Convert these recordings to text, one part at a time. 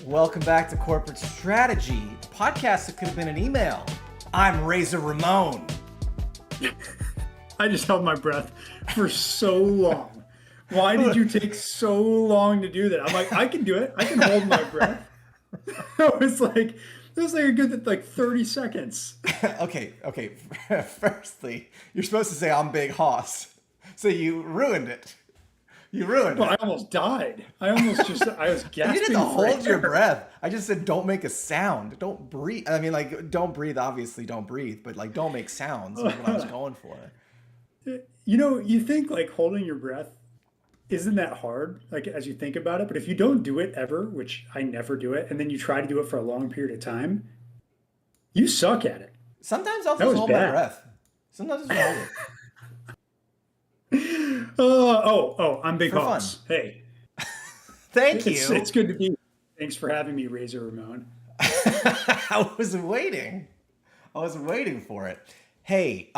Welcome back to Corporate Strategy, the podcast that could have been an email. I'm Razor Ramon. I just held my breath for so long. Why did you take so long to do that? I'm like, I can do it. I can hold my breath. It was like a good 30 seconds. Okay. Firstly, you're supposed to say I'm Big Hoss. So you ruined it. Well, I almost died. I was gasping. You didn't for hold your air. breath. I just said don't make a sound. Don't breathe. I mean, like, don't breathe. Obviously, don't breathe. But like, don't make sounds. Is what I was going for. You think like holding your breath isn't that hard, like as you think about it. But if you don't do it ever, which I never do it, and then you try to do it for a long period of time, you suck at it. Sometimes I'll That just was hold my bad. breath. Sometimes I just hold it. I'm Big For fun. Hoss. Hey, Thank you. it's good to be here. Thanks for having me, Razor Ramon. I was waiting for it. Hey,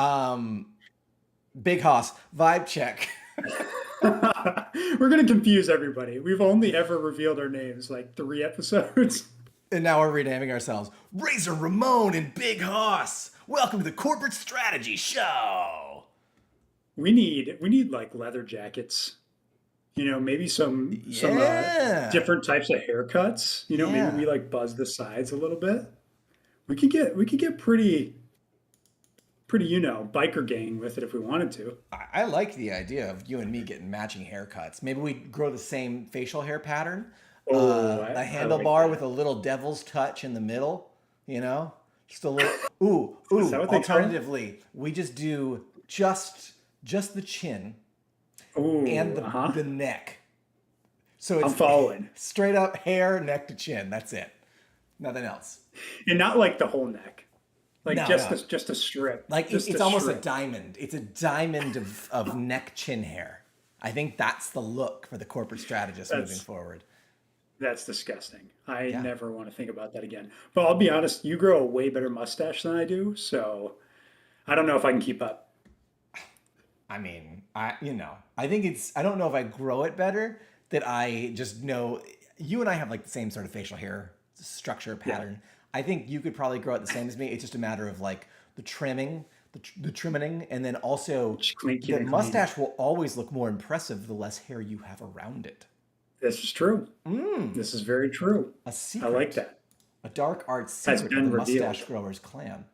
Big Hoss, vibe check. We're gonna confuse everybody. We've only ever revealed our names like 3 episodes. And now we're renaming ourselves Razor Ramon and Big Hoss. Welcome to the Corporate Strategy Show. We need like leather jackets. Maybe some different types of haircuts. Maybe we like buzz the sides a little bit. We could get pretty biker gang with it if we wanted to. I like the idea of you and me getting matching haircuts. Maybe we grow the same facial hair pattern. A handlebar with a little devil's touch in the middle. Just a little. Ooh. Is that what they call it? Alternatively, we just do just the chin and the neck. So it's I'm following. Straight up hair, neck to chin. That's it. Nothing else. And not like the whole neck. Like No. just a strip. Like Just it's a almost strip. a diamond. It's a diamond of neck chin hair. I think that's the look for the corporate strategist moving forward. That's disgusting. I never want to think about that again. But I'll be honest, you grow a way better mustache than I do, so I don't know if I can keep up. I mean, I don't know if I grow it better, that I just know you and I have like the same sort of facial hair structure pattern. Yeah. I think you could probably grow it the same as me. It's just a matter of like the trimming, and then also the mustache will always look more impressive the less hair you have around it. This is true. This is very true. A secret. I like that. A dark art secret of the Mustache Growers clan.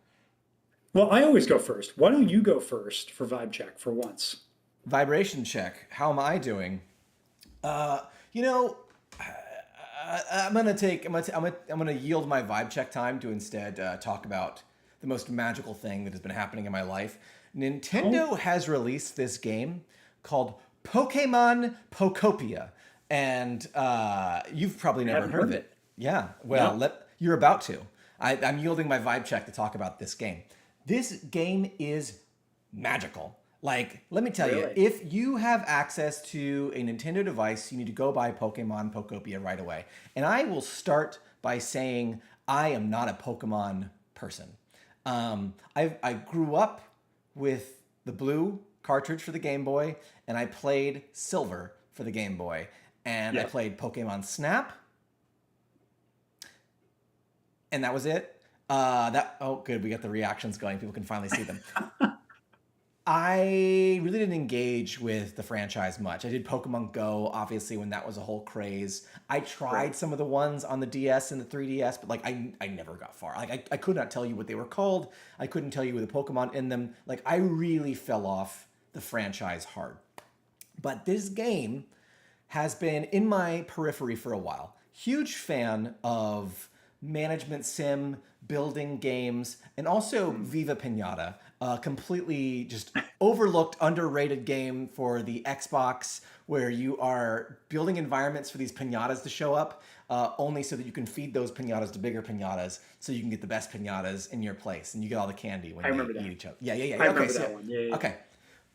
Well, I always go first. Why don't you go first for vibe check for once? Vibration check. How am I doing? I'm gonna yield my vibe check time to instead talk about the most magical thing that has been happening in my life. Nintendo has released this game called Pokémon Pokopia, and you've probably never heard of it. Yeah, well, you're about to. I'm yielding my vibe check to talk about this game. This game is magical. Like, let me tell you, if you have access to a Nintendo device, you need to go buy Pokémon Pokopia right away. And I will start by saying I am not a Pokemon person. I grew up with the blue cartridge for the Game Boy, and I played silver for the Game Boy. And I played Pokemon Snap. And that was it. Good. We got the reactions going. People can finally see them. I really didn't engage with the franchise much. I did Pokemon Go, obviously, when that was a whole craze. I tried some of the ones on the DS and the 3DS, but like I never got far. Like I could not tell you what they were called. I couldn't tell you the Pokemon in them. Like I really fell off the franchise hard. But this game has been in my periphery for a while. Huge fan of management sim, building games, and also Viva Pinata, a completely just overlooked, underrated game for the Xbox where you are building environments for these pinatas to show up, only so that you can feed those pinatas to bigger pinatas so you can get the best pinatas in your place and you get all the candy when you eat each other. Yeah. I remember that one. Yeah. Okay.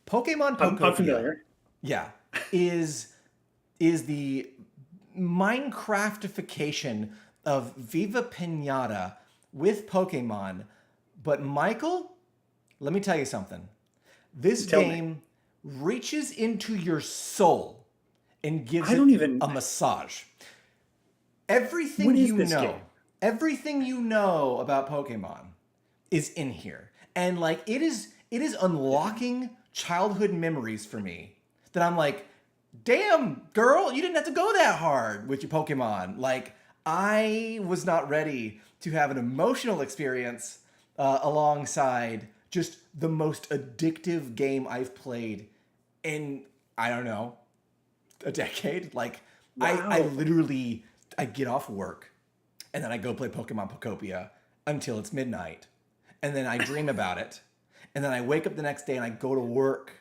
Pokemon Pokopia. I'm familiar. Yeah. Is the Minecraftification of Viva Pinata with Pokemon. But Michael, let me tell you something. This game reaches into your soul and gives a massage. Everything What is you this know, game? everything you know about Pokemon is in here. And like it is unlocking childhood memories for me that I'm like, damn, girl, you didn't have to go that hard with your Pokemon. Like, I was not ready to have an emotional experience alongside just the most addictive game I've played in, I don't know, a decade. Like, I Wow. literally, I get off work and then I go play Pokemon Pokopia until it's midnight. And then I dream about it. And then I wake up the next day and I go to work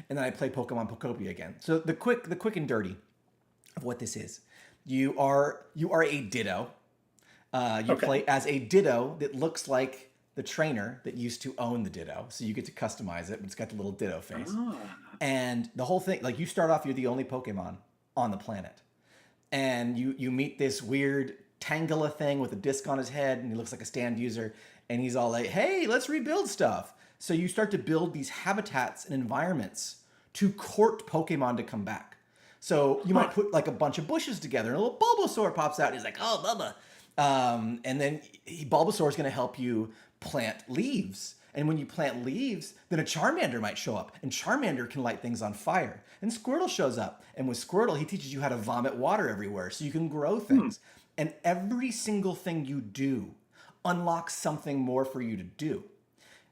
and then I play Pokemon Pokopia again. So the quick and dirty of what this is. You are a Ditto. You Okay. play as a Ditto that looks like the trainer that used to own the Ditto. So you get to customize it, but it's got the little Ditto face. Ah. And the whole thing, like you start off, you're the only Pokemon on the planet. And you meet this weird Tangela thing with a disc on his head, and he looks like a stand user, and he's all like, hey, let's rebuild stuff. So you start to build these habitats and environments to court Pokemon to come back. So you might put like a bunch of bushes together, and a little Bulbasaur pops out, and he's like, oh, Bubba. And then Bulbasaur is going to help you plant leaves. And when you plant leaves, then a Charmander might show up, and Charmander can light things on fire. And Squirtle shows up, and with Squirtle, he teaches you how to vomit water everywhere so you can grow things. And every single thing you do unlocks something more for you to do.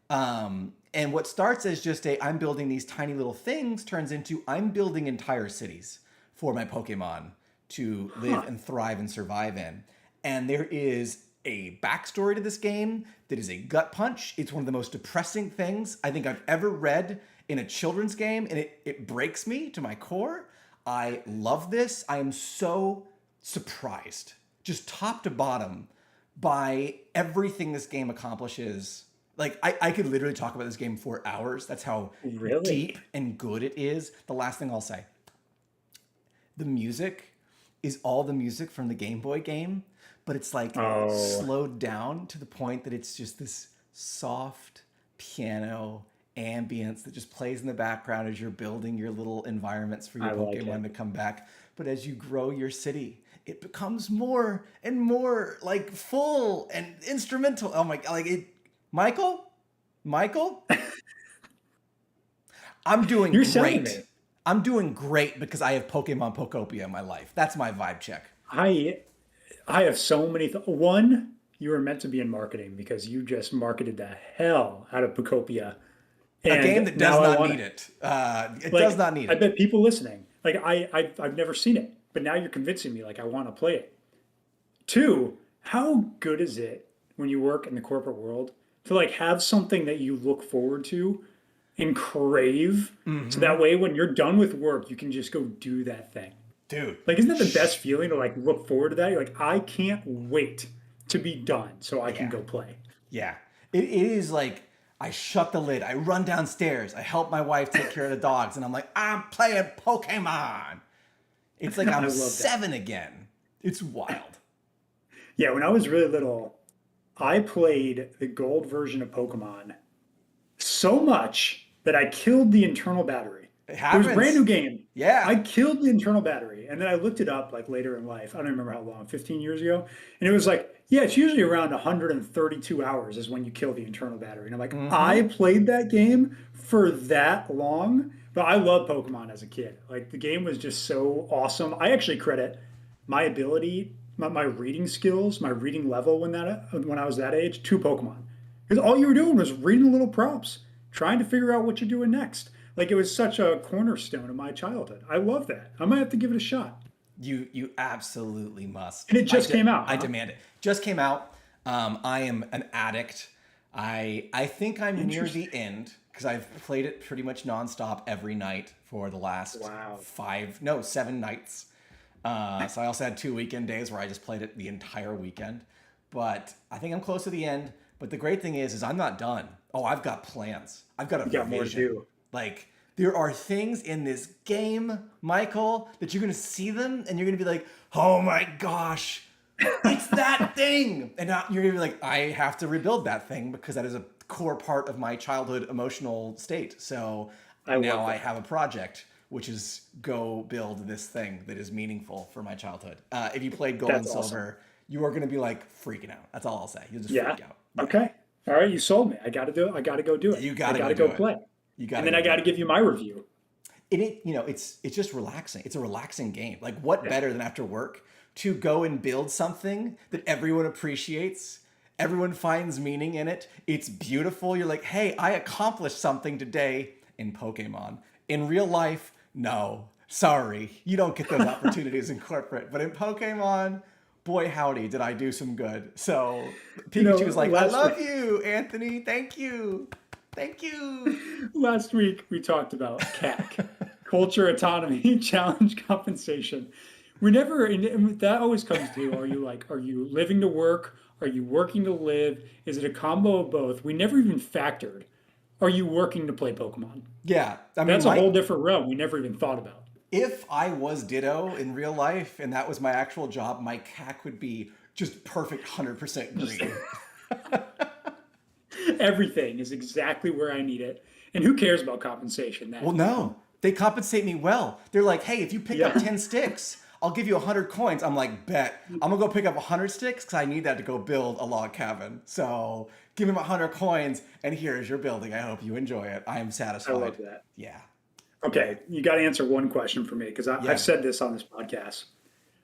And what starts as just I'm building these tiny little things turns into I'm building entire cities for my Pokemon to live and thrive and survive in. And there is a backstory to this game that is a gut punch. It's one of the most depressing things I think I've ever read in a children's game, and it breaks me to my core. I love this. I am so surprised, just top to bottom, by everything this game accomplishes. Like, I could literally talk about this game for hours. That's how Really? deep and good it is. The last thing I'll say, the music is all the music from the Game Boy game, but it's like Oh, slowed down to the point that it's just this soft piano ambience that just plays in the background as you're building your little environments for your I like Pokemon it. to come back. But as you grow your city, it becomes more and more like full and instrumental. Oh my god, like it Michael? Michael? I'm doing You're selling great. me. I'm doing great because I have Pokemon Pokopia in my life. That's my vibe check. I I have so many. One, you were meant to be in marketing because you just marketed the hell out of Pocopia, A game and that does now I not want need it. it. It does Like, not need I it. bet people listening, like I've never seen it, but now you're convincing me. Like, I want to play it. Two, how good is it when you work in the corporate world to like have something that you look forward to and crave, so Mm-hmm. that way when you're done with work, you can just go do that thing. Dude. Like, isn't that the best Shh. feeling to like look forward to that? You're like, I can't wait to be done so I can Yeah. go play. Yeah. It is like I shut the lid. I run downstairs. I help my wife take care of the dogs. And I'm like, I'm playing Pokemon. It's like I I'm love that. 7 again. It's wild. Yeah, when I was really little, I played the gold version of Pokemon so much that I killed the internal battery. It It was a brand happens. new game. Yeah. I killed the internal battery, and then I looked it up like later in life. I don't remember how long, 15 years ago. And it was like, yeah, it's usually around 132 hours is when you kill the internal battery. And I'm like, I Mm-hmm. played that game for that long, but I loved Pokemon as a kid. Like, the game was just so awesome. I actually credit my ability, my reading skills, my reading level when I was that age to Pokemon. Because all you were doing was reading little prompts, trying to figure out what you're doing next. Like, it was such a cornerstone of my childhood. I love that. I might have to give it a shot. You absolutely must. And it just came out, I huh? demand it. Just came out. I am an addict. I think I'm near the Interesting. end because I've played it pretty much nonstop every night for the last Wow. 7 nights. So I also had 2 weekend days where I just played it the entire weekend. But I think I'm close to the end. But the great thing is I'm not done. Oh, I've got plans. I've got a You got more to vision. do. Like there are things in this game, Michael, that you're gonna see them and you're gonna be like, oh my gosh, it's that thing. And now you're gonna be like, I have to rebuild that thing because that is a core part of my childhood emotional state. So I now love I that. have a project which is go build this thing that is meaningful for my childhood. If you played Gold and That's awesome. Silver, you are going to be like freaking out. That's all I'll say. You'll just Yeah. freak out. Yeah. Okay. All right. You sold me. I got to do it. I got to go do it. You got I to got go to do go it. play. You got And to then go I do got to it. give you my review. It's just relaxing. It's a relaxing game. Like what Yeah. better than after work to go and build something that everyone appreciates, everyone finds meaning in it. It's beautiful. You're like, hey, I accomplished something today in Pokemon. In real life, no. Sorry, you don't get those opportunities in corporate. But in Pokemon, boy howdy, did I do some good. So Pikachu was like, I Last love week, you, Anthony. Thank you. Thank you. last week we talked about CAC, culture, autonomy, challenge, compensation. We never, and that always comes to, are you living to work? Are you working to live? Is it a combo of both? We never even factored, are you working to play Pokemon? Yeah, I mean, That's a whole different realm we never even thought about. if I was Ditto in real life and that was my actual job, my CAC would be just perfect 100% green. Everything is exactly where I need it. And who cares about compensation? Well, no, they compensate me well. They're like, hey, if you pick up Yeah. 10 sticks, I'll give you 100 coins. I'm like, bet. I'm gonna go pick up 100 sticks because I need that to go build a log cabin. So give me my 100 coins, and here's your building. I hope you enjoy it. I am I satisfied. love that. Yeah. Yeah. Okay, you got to answer one question for me because Yeah. I've said this on this podcast.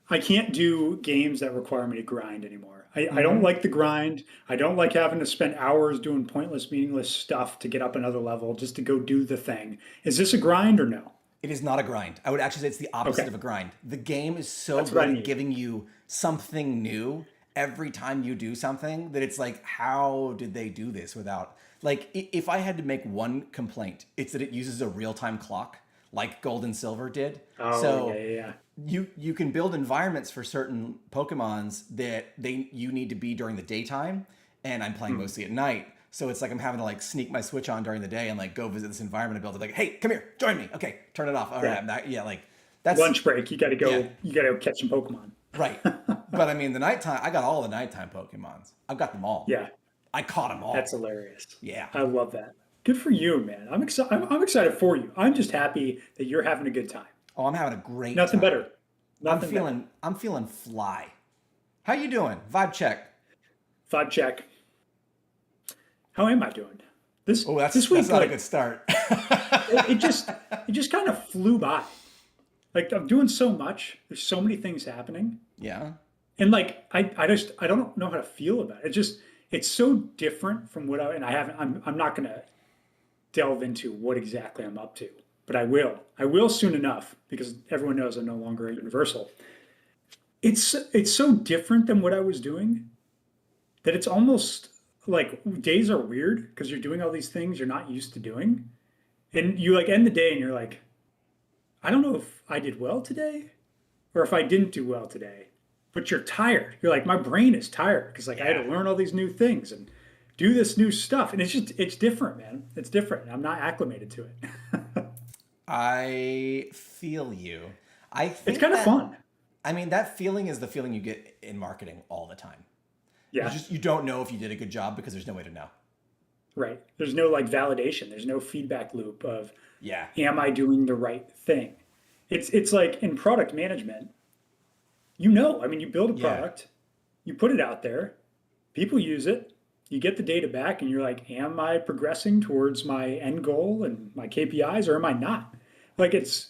I can't do games that require me to grind anymore. I don't Hmm. like the grind. I don't like having to spend hours doing pointless, meaningless stuff to get up another level just to go do the thing. Is this a grind or no? It is not a grind. I would actually say it's the opposite Okay, of a grind. The game is so that's what good I at need. giving you something new every time you do something that it's like, how did they do this without? Like, if I had to make one complaint, it's that it uses a real time clock like Gold and Silver did. Oh, yeah, So yeah, yeah. you can build environments for certain Pokemons that you need to be during the daytime, and I'm playing Hmm. mostly at night. So it's like I'm having to like sneak my Switch on during the day and like go visit this environment and build it. Like, hey, come here, join me. Okay, turn it off. All right, Yeah. I'm not. Yeah, like that's Lunch break, you got to yeah, go. You got to go catch some Pokemon. right. But I mean, the nighttime, I got all the nighttime Pokemons. I've got them all. Yeah, I caught them that's all. hilarious. Yeah. I love that. Good for you, man. I'm excited. I'm excited for you. I'm just happy that you're having a good time. Oh, I'm having a great Nothing time. better. Nothing better. I'm feeling fly. How you doing? Vibe check. Vibe check. How am I doing? This Oh, this that's week, not a good start. it just kind of flew by. Like I'm doing so much. There's so many things happening, Yeah. and like I don't know how to feel about it. It's so different from what I and I haven't. I'm not gonna delve into what exactly I'm up to, but I will. I will soon enough because everyone knows I'm no longer at Universal. It's so different than what I was doing that it's almost like days are weird because you're doing all these things you're not used to doing, and you like end the day and you're like, I don't know if I did well today or if I didn't do well today. But you're tired. You're like, my brain is tired because like I had to Yeah. learn all these new things and do this new stuff. And it's different, man. It's different. I'm not acclimated to it. I feel you. I It's think kind of that fun. I mean that feeling is the feeling you get in marketing all the time. Yeah, You don't know if you did a good job because there's no way to know. right. There's no like validation. There's no feedback loop of Yeah. am I doing the right thing? It's like in product management, I mean, you build a Yeah. product, you put it out there, people use it, you get the data back, and you're like, am I progressing towards my end goal and my KPIs, or am I not? Like it's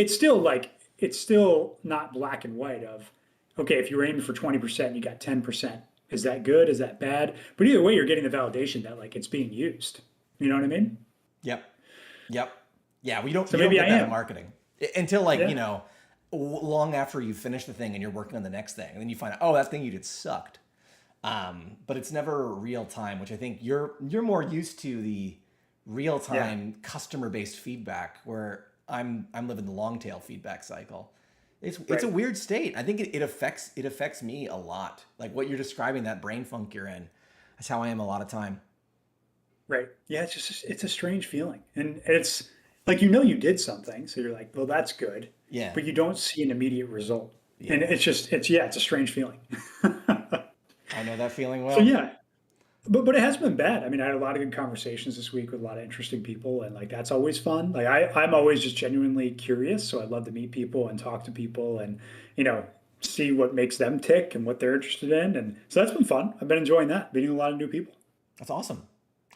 still not black and white of, okay, if you're aiming for 20%, you got 10%. Is that good? Is that bad? But either way, you're getting the validation that like it's being used. You know what I mean? Yep. Yep. Yeah, So you don't maybe I get that in am. marketing until like, Yeah. long after you finish the thing and you're working on the next thing. And then you find out, oh, that thing you did sucked. But it's never real time, which I think you're more used to the real Yeah. time customer based feedback where I'm living the long tail feedback cycle. It's a Right. weird state. I think it affects me a lot. Like what you're describing, that brain funk you're in. That's how I am a lot of time. Right. Yeah, it's a strange feeling. And it's like you did something, so you're like, well, that's good, Yeah. but you don't see an immediate result. And Yeah. it's a strange feeling. I know that feeling So well. yeah, But it has been bad. I mean, I had a lot of good conversations this week with a lot of interesting people, and like that's always fun. Like I'm always just genuinely curious, so I love to meet people and talk to people, and you know, see what makes them tick and what they're interested in. And so that's been fun. I've been enjoying that, meeting a lot of new people. That's awesome.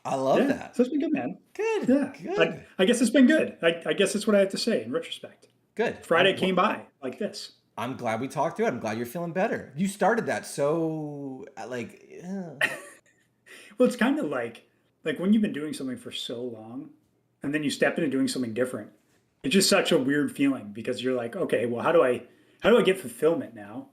I love Yeah, that. so it's been good, man. Good, Yeah, good, I guess it's been good. I guess that's what I have to say in retrospect. good. Friday came by like this. I'm glad we talked through it. I'm glad you're feeling better. You started that so Well, it's kind of like when you've been doing something for so long, and then you step into doing something different. It's just such a weird feeling because you're like, okay, well, how do I get fulfillment now?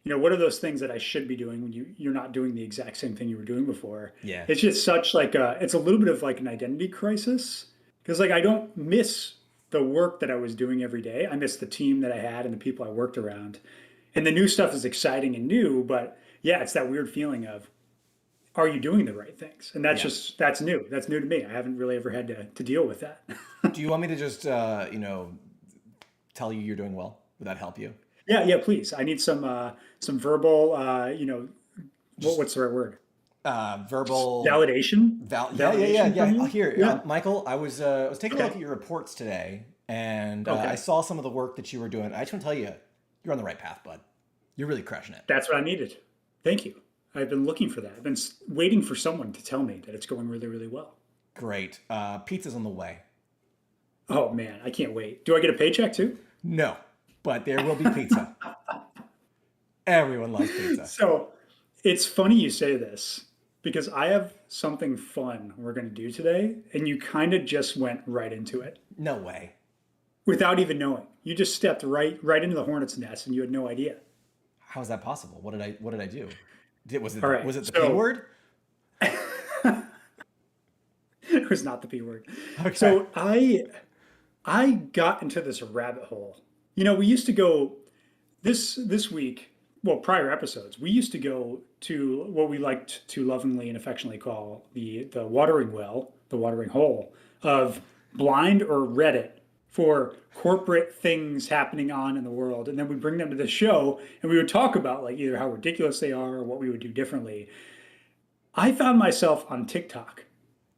You know, what are those things that I should be doing when you're not doing the exact same thing you were doing before? yeah, It's just such like it's a little bit of like an identity crisis because like I don't miss the work that I was doing every day. I miss the team that I had and the people I worked around. And the new stuff is exciting and new, but yeah, it's that weird feeling of are you doing the right things? And yeah. that's new. That's new to me. I haven't really ever had to deal with that. Do you want me to just tell you you're doing well? Would that help you? Yeah, yeah, please. I need some verbal Just what's the right word? verbal Validation? Validation from yeah. you? Here, Yeah. Michael, I was taking a look Okay. at your reports today, and I Okay. saw some of the work that you were doing. I just want to tell you, you're on the right path, bud. You're really crushing it. That's what I needed. Thank you. I've been looking for that. I've been waiting for someone to tell me that it's going really, really well. Great. Pizza's on the way. Oh man, I can't wait. Do I get a paycheck too? No, but there will be pizza. Everyone loves pizza. So it's funny you say this because I have something fun we're going to do today, and you kind of just went right into it No way. without even knowing. You just stepped right into the hornet's nest, and you had no idea. How is that possible? What did I do? Was it All the, right, was it the P so word? it was not the P word. Okay. So I got into this rabbit hole. You know, we used to go this week. Well, prior episodes, we used to go to what we liked to lovingly and affectionately call the watering well, the watering hole of Blind or Reddit for corporate things happening on in the world, and then we bring them to the show and we would talk about like either how ridiculous they are or what we would do differently. I found myself on TikTok.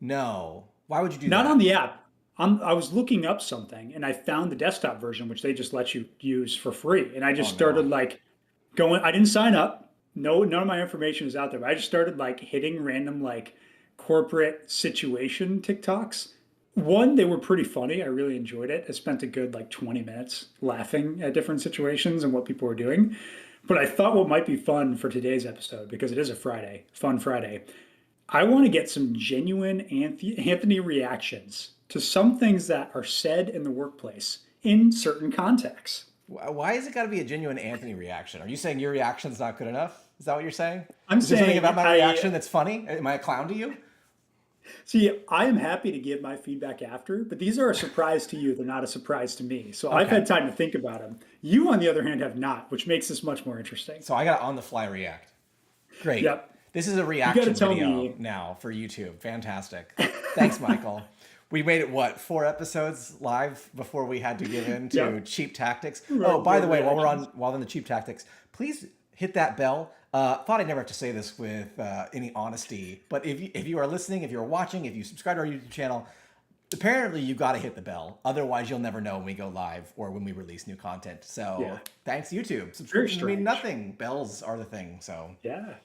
No. Why would you do Not on that? the app. I was looking up something and I found the desktop version, which they just let you use for free. And I Oh just no. started like going, I didn't sign up. No, none of my information is out there. But I just started like hitting random like corporate situation TikToks. One, they were pretty funny. I really enjoyed it. I spent a good like 20 minutes laughing at different situations and what people were doing. But I thought what might be fun for today's episode, because it is a Friday, fun Friday, I want to get some genuine Anthony reactions to some things that are said in the workplace in certain contexts. Why has it got to be a genuine Anthony reaction? Are you saying your reaction's not good enough? Is that what you're saying? I'm Is there something saying about my reaction that's funny? Am I a clown to you? see, I am happy to give my feedback after, but these are a surprise to you. They're not a surprise to me. So I've Okay. had time to think about them. You, on the other hand, have not, which makes this much more interesting. So I got to on the fly react. Great. Yep. This is a You got to reaction tell video me. now for YouTube. Fantastic. Thanks, Michael. We made it, what, 4 episodes live before we had to give in to Yep. cheap tactics. Oh, by Road the way, while reactions. while in the cheap tactics, please hit that bell. Thought I'd never have to say this with any honesty, but if you are listening, if you're watching, if you subscribe to our YouTube channel, apparently you got to hit the bell. Otherwise, you'll never know when we go live or when we release new content. So Yeah. thanks, YouTube. Very Subscriptions mean strange. nothing. Bells are the thing. So Yeah.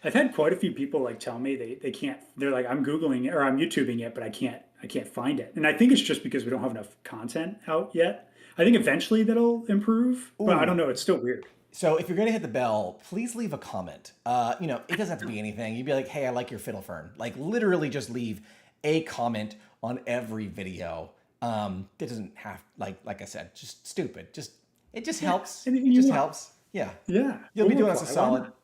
I've had quite a few people like tell me they can't, they're like, I'm Googling it or I'm YouTubing it, but I can't find it. And I think it's just because we don't have enough content out yet. I think eventually that'll improve, but I don't ooh. know. It's still weird. So if you're gonna hit the bell, please leave a comment. It doesn't have to be anything. You'd be like, "Hey, I like your fiddle fern." Like literally, just leave a comment on every video. It doesn't have like I said, just stupid. Just it just Yeah. helps. Anything It you just want. helps. Yeah, Yeah. you'll We'll be doing us a reply. Why solid. not?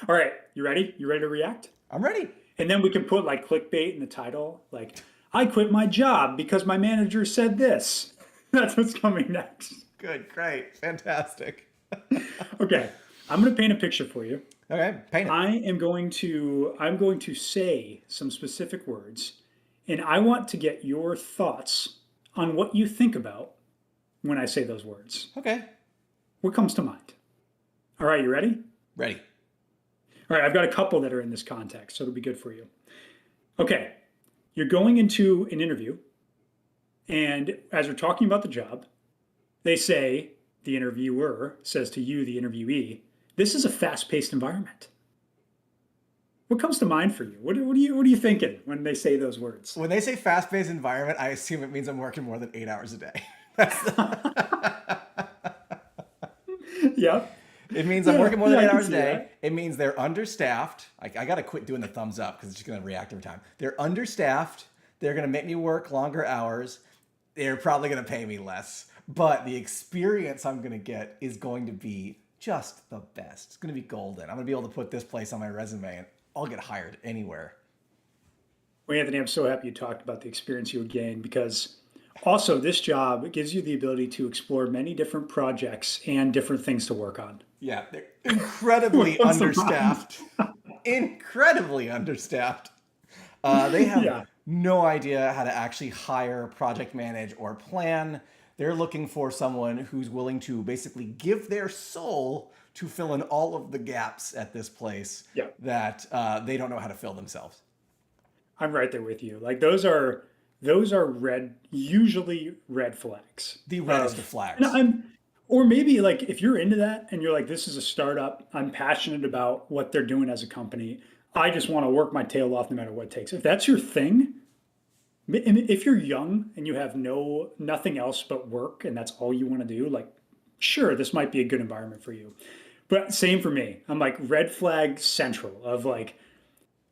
All right. You ready? You ready to react? I'm ready. And then we can put like clickbait in the title, like, I quit my job because my manager said this. That's what's coming next. Good, great, fantastic. Okay. I'm going to paint a picture for you. Okay, paint it. I'm going to say some specific words, and I want to get your thoughts on what you think about when I say those words. Okay, What comes to mind? All right, you ready? ready. All right, I've got a couple that are in this context, so it'll be good for you. Okay, you're going into an interview, and as we're talking about the job, they say, the interviewer says to you, the interviewee, this is a fast-paced environment. What comes to mind for you? What are you thinking when they say those words? When they say fast-paced environment, I assume it means I'm working more than 8 hours a day. That's Yep. It means I'm working more than I 8 can hours a see day. that. It means they're understaffed. I got to quit doing the thumbs up because it's just going to react every time. They're understaffed. They're going to make me work longer hours. They're probably going to pay me less. But the experience I'm going to get is going to be just the best. It's going to be golden. I'm going to be able to put this place on my resume and I'll get hired anywhere. Well, Anthony, I'm so happy you talked about the experience you would gain because also this job gives you the ability to explore many different projects and different things to work on. Yeah, they're incredibly What's the mind? understaffed. Incredibly understaffed. They have Yeah. no idea how to actually hire, project manage, or plan. They're looking for someone who's willing to basically give their soul to fill in all of the gaps at this place Yeah. that they don't know how to fill themselves. I'm right there with you. Like those are usually red flags. The reddest of And flags. or maybe like if you're into that and you're like, this is a startup, I'm passionate about what they're doing as a company. I just want to work my tail off no matter what it takes. If that's your thing, and if you're young and you have nothing else but work and that's all you want to do, like sure, this might be a good environment for you. But same for me. I'm like red flag central of like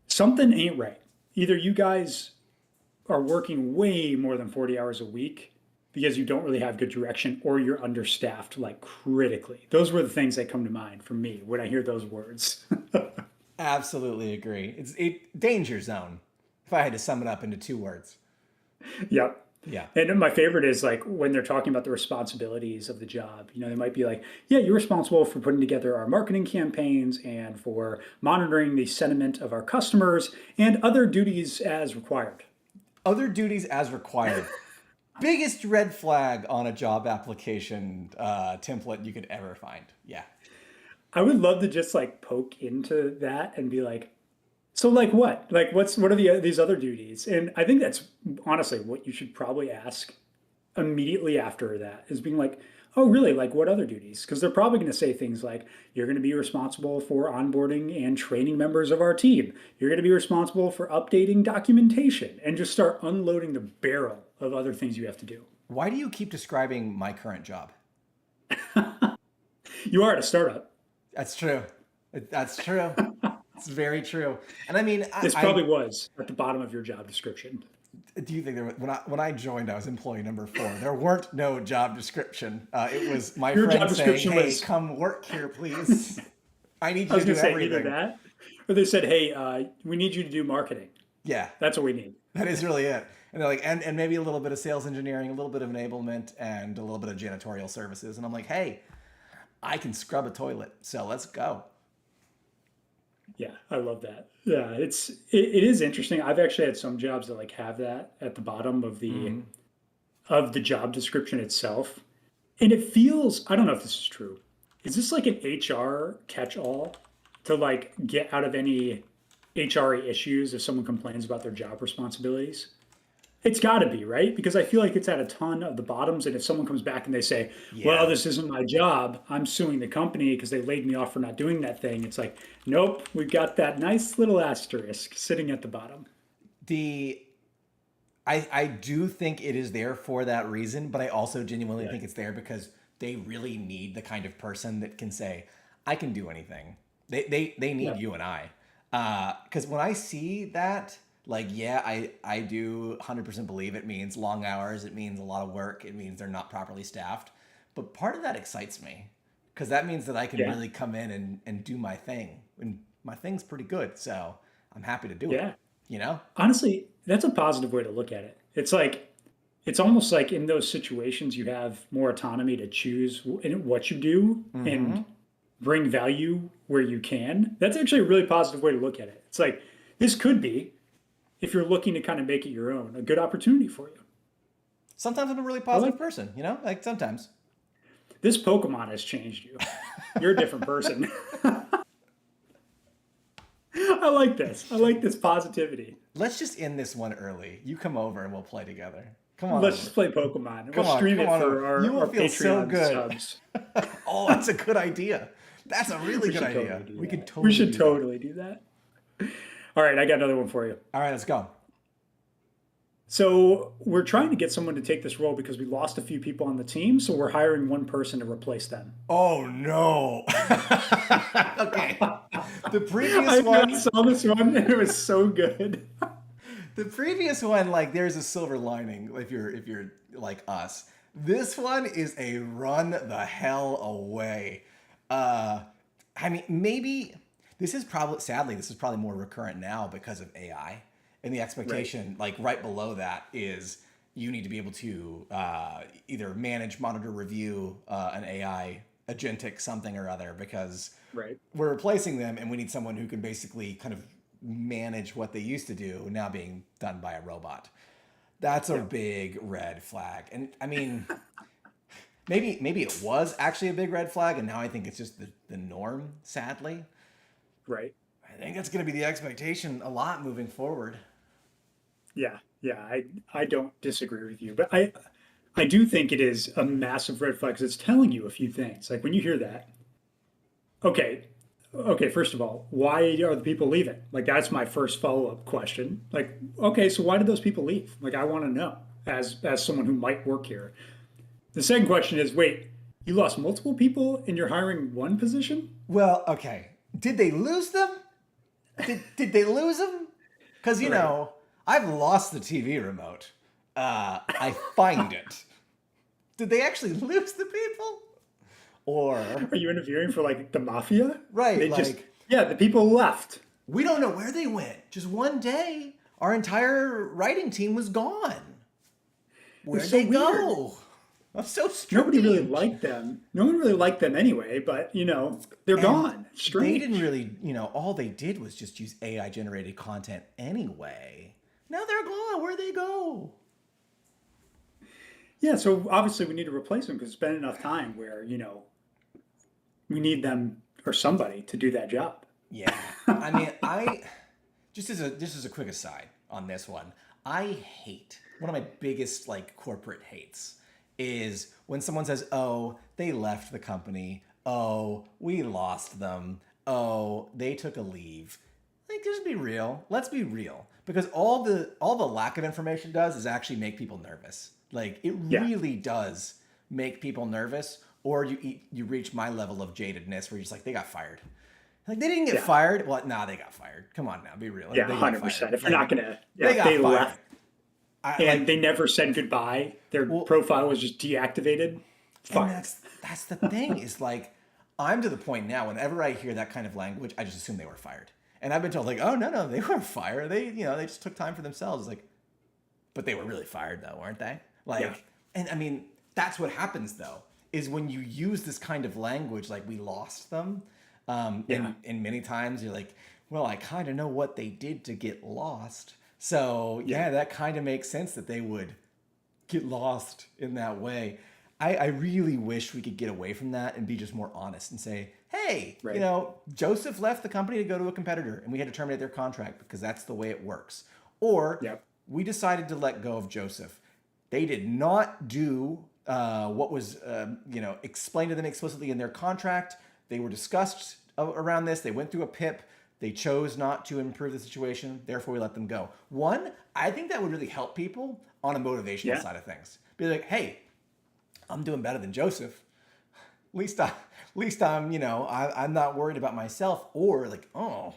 something ain't right. Either you guys are working way more than 40 hours a week because you don't really have good direction or you're understaffed like critically. Those were the things that come to mind for me when I hear those words. Absolutely agree. It's a danger zone. If I had to sum it up into 2 words. Yep. Yeah. And my favorite is like when they're talking about the responsibilities of the job. You know, they might be like, yeah, you're responsible for putting together our marketing campaigns and for monitoring the sentiment of our customers and other duties as required. Other duties as required. Biggest red flag on a job application template you could ever find. Yeah. I would love to just like poke into that and be like, so like what? Like what are these other duties? And I think that's honestly what you should probably ask immediately after that is being like, oh really? Like what other duties? Because they're probably going to say things like, you're going to be responsible for onboarding and training members of our team. You're going to be responsible for updating documentation and just start unloading the barrel of other things you have to do. Why do you keep describing my current job? You are at a startup. That's true. That's true. It's very true. And I mean, This probably was at the bottom of your job description. do you think when I joined, I was employee number 4. There weren't no job description. It was my Your friend job saying, description "Hey, was, come work here, please. I need I you was to going do to say either everything." that or they said, hey, we need you to do marketing. Yeah, That's what we need. that is really it. And they're like, and maybe a little bit of sales engineering, a little bit of enablement, and a little bit of janitorial services. And I'm like, hey, I can scrub a toilet, so let's go. Yeah, I love that. Yeah, it is interesting. I've actually had some jobs that like have that at the bottom of the job description itself. And it feels, I don't know if this is true. Is this like an HR catch-all to like get out of any HR issues if someone complains about their job responsibilities? It's got to be, right? Because I feel like it's at a ton of the bottoms. And if someone comes back and they say, well, Yeah. this isn't my job, I'm suing the company because they laid me off for not doing that thing. It's like, nope, we've got that nice little asterisk sitting at the bottom. The I do think it is there for that reason, but I also genuinely Yeah. think it's there because they really need the kind of person that can say, I can do anything. They need Yeah. you and I. Because when I see that, like, yeah, I do 100% believe it means long hours. It means a lot of work. It means they're not properly staffed. But part of that excites me because that means that I can Yeah. really come in and do my thing. And my thing's pretty good. So I'm happy to do it, Yeah. you know? Honestly, that's a positive way to look at it. It's like, it's almost like in those situations, you have more autonomy to choose what you do Mm-hmm. and bring value where you can. That's actually a really positive way to look at it. It's like, this could be, if you're looking to kind of make it your own, a good opportunity for you. Sometimes I'm a really I like positive person, you know? Like sometimes. this Pokemon has changed you. You're a different person. I like this. I like this positivity. Let's just end this one early. You come over and we'll play together. Come on Let's over. just play Pokemon. We'll Come on, stream come it on over. for You will our feel so Patreon good. subs. Oh, that's a good idea. That's a really We good should idea. totally do We could that. We totally should do that. totally do that. All right, I got another one for you. All right, let's go. So we're trying to get someone to take this role because we lost a few people on the team, so we're hiring one person to replace them. Oh no. Okay. The I previous one, saw this one and it was so good. the previous one, like there's a silver lining if you're like us. This one is a run the hell away. I mean, maybe this is probably more recurrent now because of AI. And the expectation, like right below that, is you need to be able to either manage, monitor, review an AI agentic something or other, because Right. we're replacing them and we need someone who can basically kind of manage what they used to do now being done by a robot. That's a big red flag. And I mean, maybe it was actually a big red flag and now I think it's just the norm, sadly. Right. I think that's going to be the expectation a lot moving forward. Yeah. Yeah. I don't disagree with you, but I do think it is a massive red flag because it's telling you a few things. Like when you hear that, okay, okay, first of all, why are the people leaving? Like that's my first follow-up question. Like, okay, so why did those people leave? Like I want to know as someone who might work here. The second question is, wait, you lost multiple people and you're hiring one position? Well, okay. Did they lose them? Did they lose them? Because, you Right. know, I've lost the TV remote. I find it. Did they actually lose the people? Or, Are you interviewing for like the mafia? right, They just, like, yeah, the people left. we don't know where they went. Just one day, our entire writing team was gone. Where'd It's so they weird. go? I'm so Nobody really strange. liked them. No one really liked them anyway, but you know, they're And gone. they Strange. didn't really, all they did was just use AI generated content anyway. Now they're gone. Where'd they go? Yeah, so obviously we need to replace them because it's been enough time where, you know, we need them or somebody to do that job. Yeah. I mean, I just as a quick aside on this one, I hate one of my biggest like corporate hates is when someone says, "Oh, they left the company. Oh, we lost them. Oh, they took a leave." Like, just be real. Let's be real, because all the lack of information does is actually make people nervous. Like, it Yeah, really does make people nervous. Or you reach my level of jadedness where you're just like, they got fired. Like, they didn't get yeah, fired. Well, nah, they got fired. Come on now, be real. Like, yeah, they got 100%. fired. If you're Like, not gonna, yeah, they if got they fired. left I and like they never said goodbye, their well, profile was just deactivated, and fired. that's the thing is like, I'm to the point now. Whenever I hear that kind of language, I just assume they were fired. And I've been told like, oh no, they weren't fired. They just took time for themselves. Like, but they were really fired though, weren't they? Yeah, Like, and I mean, that's what happens though, is when you use this kind of language, like we lost them. yeah, And many times you're like, well, I kind of know what they did to get lost. So yeah, yeah, that kind of makes sense that they would get lost in that way. I really wish we could get away from that and be just more honest and say, hey, right. Joseph left the company to go to a competitor and we had to terminate their contract because that's the way it works. Or Yep, we decided to let go of Joseph. They did not do what was, explained to them explicitly in their contract. They were discussed around this. They went through a PIP. They chose not to improve the situation. Therefore, we let them go. One, I think that would really help people on a motivational yeah, side of things. Be like, hey, I'm doing better than Joseph. At least I'm, I'm not worried about myself. Or like, oh,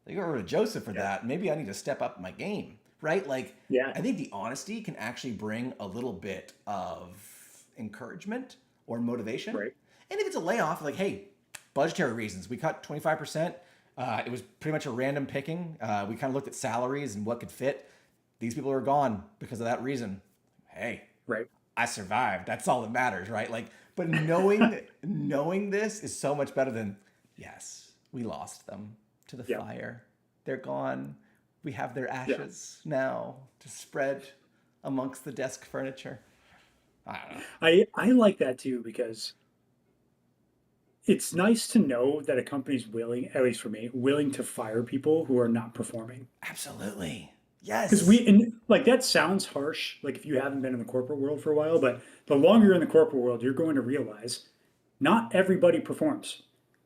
they got rid of Joseph for yeah, that. Maybe I need to step up my game, right? Like, yeah, I think the honesty can actually bring a little bit of encouragement or motivation. right. And if it's a layoff, like, hey, budgetary reasons, we cut 25%. It was pretty much a random picking. We kind of looked at salaries and what could fit. These people are gone because of that reason. Hey, Right. I survived. That's all that matters, right? Like, but knowing this is so much better than, yes, we lost them to the Yeah. fire. They're gone. We have their Yeah. ashes now to spread amongst the desk furniture. I don't know. I like that too because it's nice to know that a company's willing, at least for me, willing to fire people who are not performing. Absolutely. Because Yes. and like that sounds harsh, like if you haven't been in the corporate world for a while, but the longer you're in the corporate world, you're going to realize not everybody performs.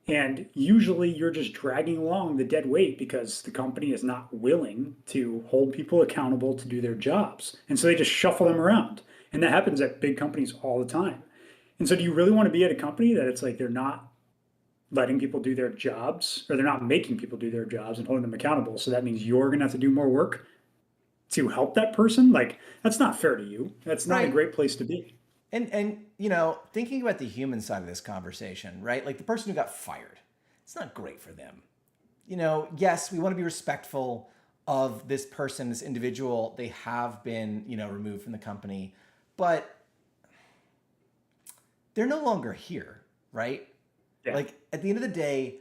And usually you're just dragging along the dead weight because the company is not willing to hold people accountable to do their jobs. And so they just shuffle them around. And that happens at big companies all the time. And so do you really want to be at a company that it's like they're not letting people do their jobs or they're not making people do their jobs and holding them accountable? So that means you're going to have to do more work to help that person? Like, that's not fair to you. That's not a Right. great place to be. And thinking about the human side of this conversation, right? Like the person who got fired, it's not great for them. Yes, we want to be respectful of this person, this individual. They have been, removed from the company, but they're no longer here, right? Yeah, Like at the end of the day,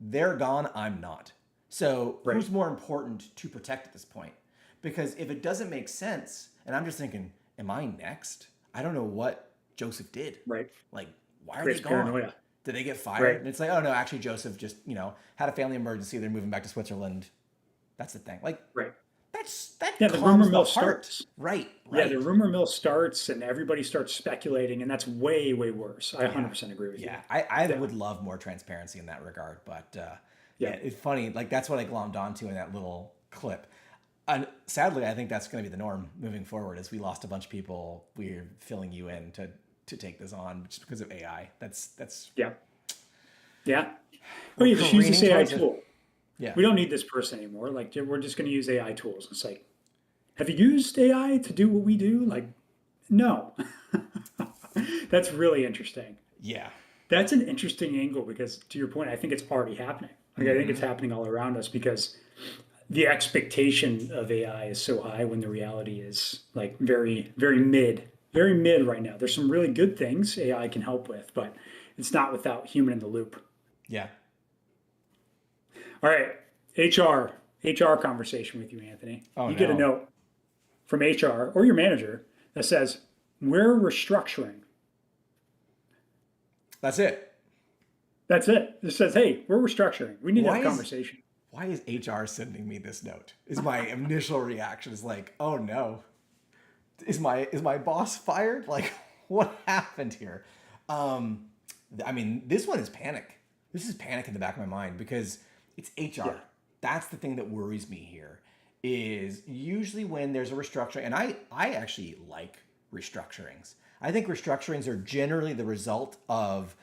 they're gone, I'm not. So right, who's more important to protect at this point? Because if it doesn't make sense, and I'm just thinking, am I next? I don't know what Joseph did. right. Like, why are they Creates gone? paranoia. Did they get fired? Right, And it's like, oh no, actually Joseph just, had a family emergency. They're moving back to Switzerland. That's the thing. Like, right. that Yeah, the rumor calms the mill heart. starts. Right, Yeah, the right. rumor mill starts and everybody starts speculating, and that's way, way worse. I Yeah. 100% agree with you. Yeah. I Yeah, would love more transparency in that regard. But yeah, yeah, it's funny. Like, that's what I glommed onto in that little clip. And sadly, I think that's going to be the norm moving forward as we lost a bunch of people. We're filling you in to take this on just because of AI. That's yeah, yeah. Oh, we're yeah, just use this careening AI towards it. tool. Yeah. We don't need this person anymore. Like, we're just going to use AI tools. It's like, have you used AI to do what we do? Like, no. That's really interesting. Yeah. That's an interesting angle because, to your point, I think it's already happening. Like, I think it's Mm-hmm. happening all around us because the expectation of AI is so high when the reality is like very, very mid right now. There's some really good things AI can help with, but it's not without human in the loop. Yeah. All right, HR conversation with you, Anthony. Oh You get a no. note from HR or your manager that says, we're restructuring. That's it. That's it. It says, hey, we're restructuring. We need to have Why a is conversation. why is HR sending me this note? Is my initial reaction is like, oh no. Is my boss fired? Like, what happened here? Um, I mean, this one is panic. This is panic in the back of my mind because it's Yeah, HR. That's the thing that worries me here. Is usually when there's a restructuring, and I actually like restructurings. I think restructurings are generally the result of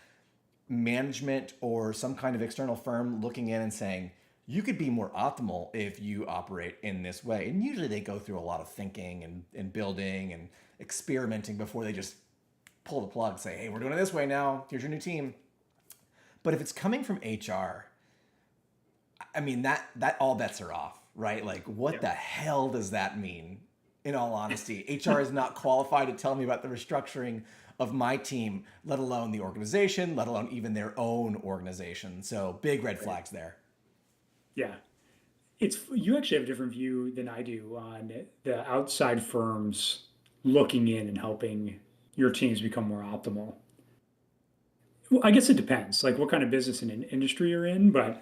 management or some kind of external firm looking in and saying, you could be more optimal if you operate in this way. And usually they go through a lot of thinking and building and experimenting before they just pull the plug and say, hey, we're doing it this way now. Here's your new team. But if it's coming from HR, I mean, that all bets are off, right? Like, what yeah, the hell does that mean? In all honesty, HR is not qualified to tell me about the restructuring of my team, let alone the organization, let alone even their own organization. So big red right. flags there. Yeah. It's you actually have a different view than I do on the outside firms looking in and helping your teams become more optimal. Well, I guess it depends, like what kind of business and industry you're in, but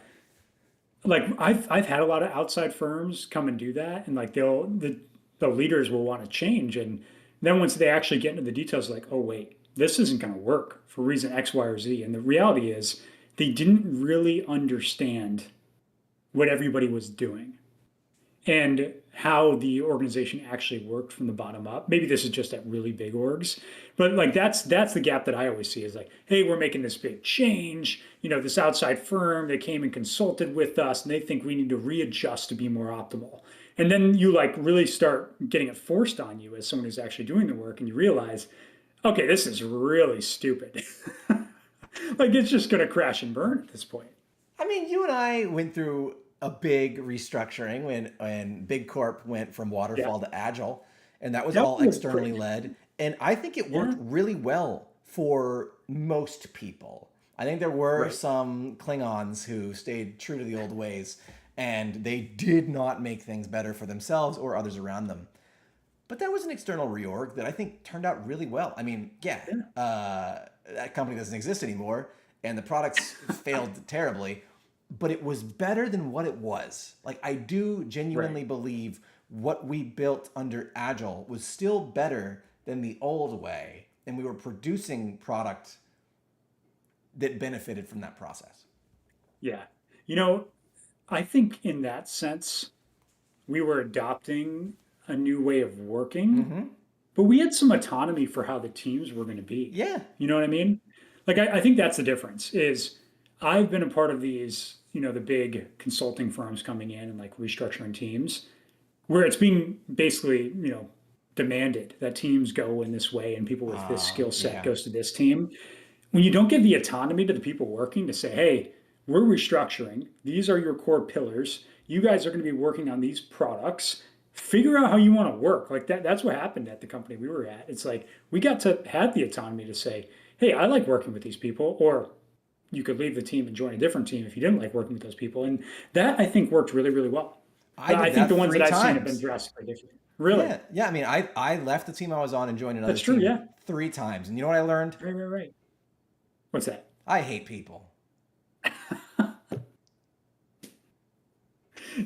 like I've had a lot of outside firms come and do that, and like the leaders will want to change, and then once they actually get into the details, like, oh wait, this isn't going to work for reason X, Y, or Z, and the reality is they didn't really understand what everybody was doing and how the organization actually worked from the bottom up. Maybe this is just at really big orgs, but like that's the gap that I always see is like, hey, we're making this big change. This outside firm, they came and consulted with us and they think we need to readjust to be more optimal. And then you like really start getting it forced on you as someone who's actually doing the work and you realize, okay, this is really stupid. Like it's just going to crash and burn at this point. I mean, you and I went through a big restructuring when Big Corp went from Yeah. waterfall to agile, and that was That all was externally pretty, led. And I think it yeah, worked really well for most people. I think there were right. some Klingons who stayed true to the old ways, and they did not make things better for themselves or others around them. But that was an external reorg that I think turned out really well. I mean, yeah, Yeah. that company doesn't exist anymore, and the products failed terribly, but it was better than what it was. Like, I do genuinely Right. believe what we built under Agile was still better than the old way, and we were producing product that benefited from that process. Yeah. You know, I think in that sense, we were adopting a new way of working, Mm-hmm. but we had some autonomy for how the teams were going to be. Yeah. You know what I mean? Like I think that's the difference is I've been a part of these, the big consulting firms coming in and like restructuring teams where it's being basically, demanded that teams go in this way and people with this skill set Yeah. goes to this team. When you don't give the autonomy to the people working to say, hey, we're restructuring, these are your core pillars, you guys are going to be working on these products, figure out how you want to work. Like that's what happened at the company we were at. It's like we got to have the autonomy to say, hey, I like working with these people, or you could leave the team and join a different team if you didn't like working with those people. And that I think worked really, really well. I I did think the that ones that three I've seen have been times. drastically different. Really? Yeah. Yeah. I mean, I left the team I was on and joined another That's true. team Yeah. 3 times. And you know what I learned? Right, right, right. What's that? I hate people.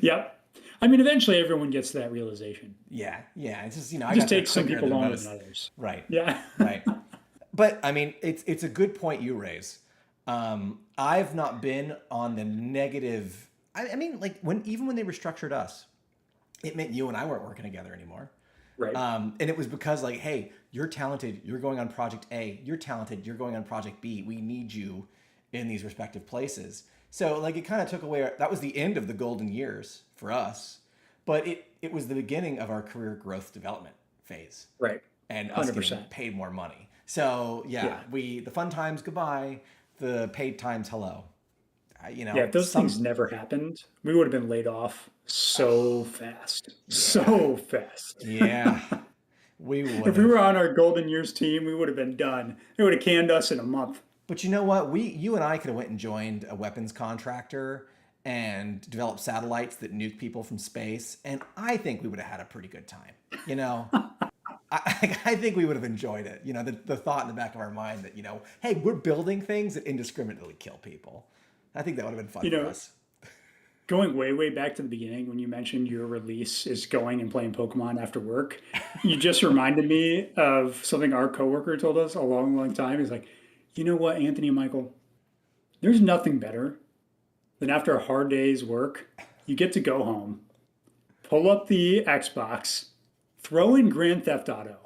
Yep. I mean, eventually everyone gets to that realization. Yeah. Yeah. It's just, It I just got there takes some quicker people than longer than most. others. Right. Yeah. Right. But I mean, it's a good point you raise. I've not been on the negative. I mean, like even when they restructured us, it meant you and I weren't working together anymore. Right. And it was because like, hey, you're talented. You're going on project A. You're talented. You're going on project B. We need you in these respective places. So like, it kind of took away. That was the end of the golden years for us, but it was the beginning of our career growth development phase Right. and us getting 100%. paid more money. So yeah, Yeah. the fun times goodbye, the paid times hello. Yeah. If those things Some never happened, we would have been laid off so fast. yeah, So fast. yeah, we would If we have. were on our golden years team, we would have been done. They would have canned us in a month. But you know what? You and I could have went and joined a weapons contractor and developed satellites that nuke people from space, and I think we would have had a pretty good time. You know, I think we would have enjoyed it. The thought in the back of our mind that hey, we're building things that indiscriminately kill people. I think that would have been fun You for know, us. going way, way back to the beginning when you mentioned your release is going and playing Pokemon after work, you just reminded me of something our coworker told us a long, long time. He's like, you know what, Anthony and Michael, there's nothing better than after a hard day's work, you get to go home, pull up the Xbox, throw in Grand Theft Auto,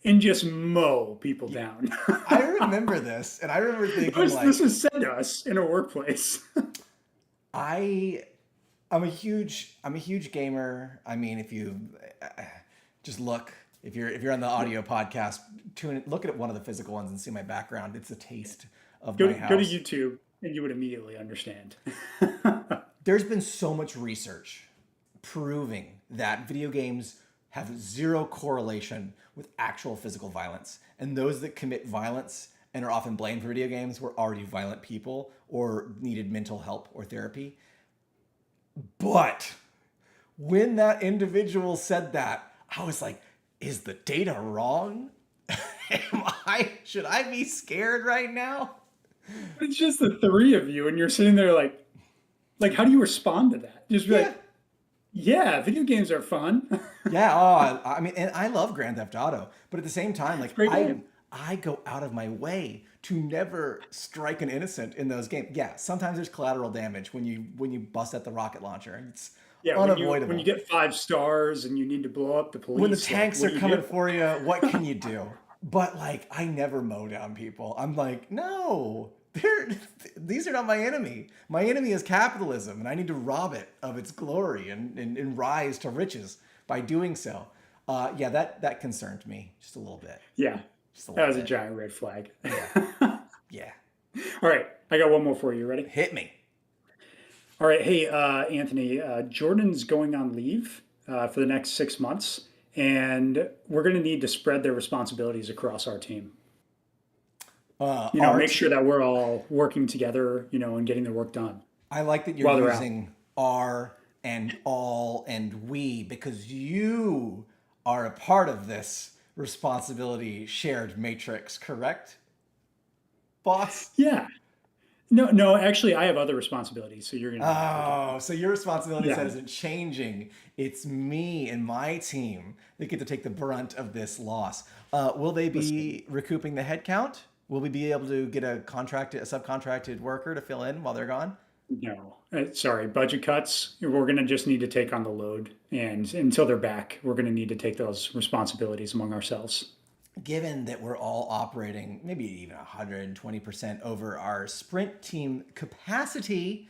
and just mow people down. I remember this, and I remember thinking This like, was said to us in a workplace. I, I'm a huge gamer. I mean, if you just look, if you're on the audio podcast, look at one of the physical ones and see my background. It's a taste of Go my go to house. YouTube and you would immediately understand. There's been so much research proving that video games have zero correlation with actual physical violence. And those that commit violence and are often blamed for video games were already violent people or needed mental help or therapy. But when that individual said that, I was like, is the data wrong? Should I be scared right now? It's just the three of you, and you're sitting there like how do you respond to that? Just be Yeah. like, yeah, video games are fun. Yeah, oh, I mean, and I love Grand Theft Auto, but at the same time, like Great I game. I go out of my way to never strike an innocent in those games. Yeah, sometimes there's collateral damage when you bust at the rocket launcher. It's Yeah, when you unavoidable. get 5 stars and you need to blow up the When the police, like tanks what are do you coming do? for you, what can you do? But like, I never mow down people. I'm like, no, these are not my enemy. My enemy is capitalism, and I need to rob it of its glory and rise to riches by doing so. Yeah, that concerned me just a little bit. Yeah, Just a that little was a bit. giant red flag. Yeah. Yeah. All right, I got one more for you. Ready? Hit me. All right, hey Anthony, Jordan's going on leave for the next 6 months, and we're going to need to spread their responsibilities across our team. Make Art. sure that we're all working together, and getting the work done I like that you're while they're out. using "are" and "all" and "we" because you are a part of this responsibility shared matrix, correct, boss? Yeah, No, actually, I have other responsibilities, so you're gonna take it. Oh, so your responsibility set Yeah. isn't changing. It's me and my team that get to take the brunt of this loss. Will they Listen, be recouping the headcount? Will we be able to get a subcontracted worker to fill in while they're gone? no, sorry, budget cuts. We're gonna just need to take on the load, and until they're back, we're gonna need to take those responsibilities among ourselves. Given that we're all operating maybe even 120% over our sprint team capacity,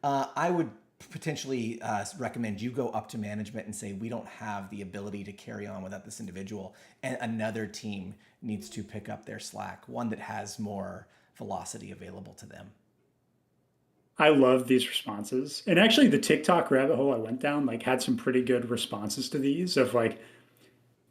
I would potentially recommend you go up to management and say, we don't have the ability to carry on without this individual, and another team needs to pick up their slack, one that has more velocity available to them. I love these responses. And actually the TikTok rabbit hole I went down like had some pretty good responses to these of like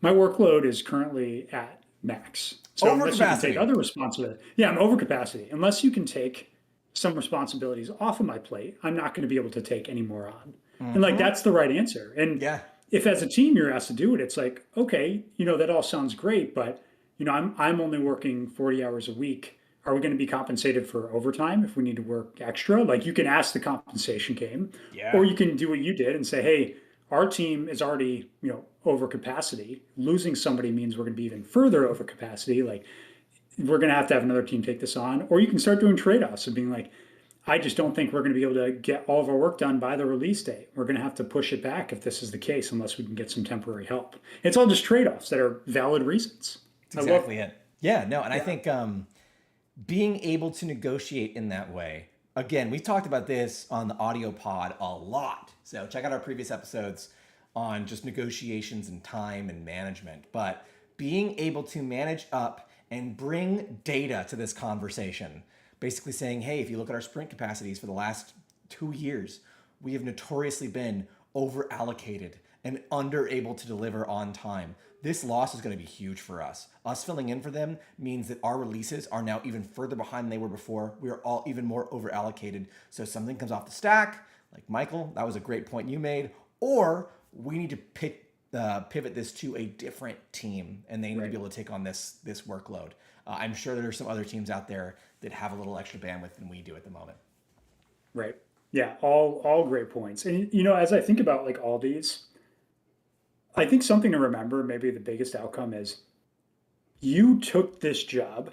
my workload is currently at max. So unless you can take Overcapacity. other responsibility, yeah, I'm over capacity. Unless you can take some responsibilities off of my plate, I'm not going to be able to take any more on. And like Mm-hmm. that's the right answer. And Yeah. if as a team you're asked to do it, it's like, okay, that all sounds great, but I'm only working 40 hours a week. Are we going to be compensated for overtime if we need to work extra? Like you can ask the compensation game, Yeah. or you can do what you did and say, hey, our team is already, over capacity. Losing somebody means we're going to be even further over capacity. Like we're going to have another team take this on, or you can start doing trade-offs and being like, I just don't think we're going to be able to get all of our work done by the release date. We're going to have to push it back if this is the case, unless we can get some temporary help. It's all just trade-offs that are valid reasons. That's I love, exactly it. Yeah, no, and I yeah, think being able to negotiate in that way. Again, we've talked about this on the audio pod a lot. So check out our previous episodes on just negotiations and time and management. But being able to manage up and bring data to this conversation, basically saying, hey, if you look at our sprint capacities for the last 2 years, we have notoriously been over allocated and under able to deliver on time. This loss is going to be huge for us. Us filling in for them means that our releases are now even further behind than they were before. We are all even more over allocated. So something comes off the stack, like Michael, that was a great point you made, or we need to pivot this to a different team, and they need to right, be able to take on this workload. I'm sure there are some other teams out there that have a little extra bandwidth than we do at the moment. right. Yeah, all great points. And as I think about like all these, I think something to remember, maybe the biggest outcome is you took this job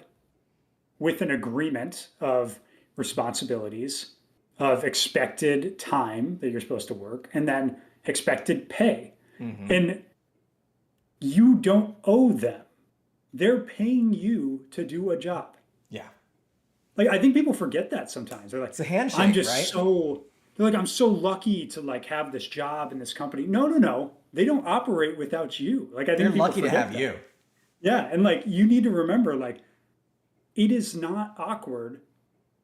with an agreement of responsibilities, of expected time that you're supposed to work, and then expected pay. Mm-hmm. And you don't owe them. They're paying you to do a job. Yeah, Like I think people forget that sometimes. They're like, it's a I'm handshake, just right? so they're like, I'm so lucky to like have this job in this company. No, no, no. They don't operate without you. Like I They're think people lucky to forget have that. you. Yeah. And like you need to remember, like, it is not awkward